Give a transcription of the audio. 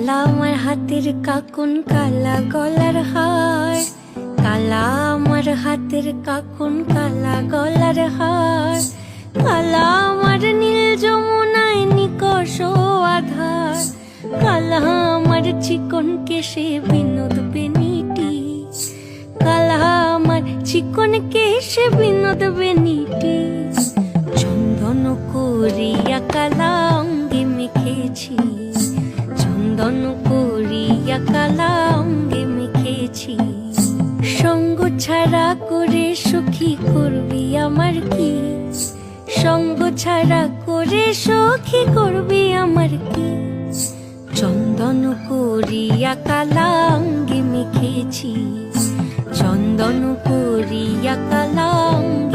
কালা আমার হাতের কাকুন, কালা গলার হার। কালা আমার হাতের কাকুন, কালা গলার হার। কালা আমার নীল যমুনায় নিকষ আধার। কালা আমার চিকন কেশে বিনোদ বেনিটি। কালা আমার চিকন কেশে বিনোদ বেনিটি। চন্দন করিয়া কালা অঙ্গে মেখেছি। চন্দন করিয়া কালা অঙ্গে মেখেছি। সঙ্গ ছাড়া করে সখী করবি আমার কি? সঙ্গ ছাড়া করে সখী করবি আমার কি? চন্দন করিয়া কালা অঙ্গে মেখেছি। চন্দন করিয়া কালা অঙ্গে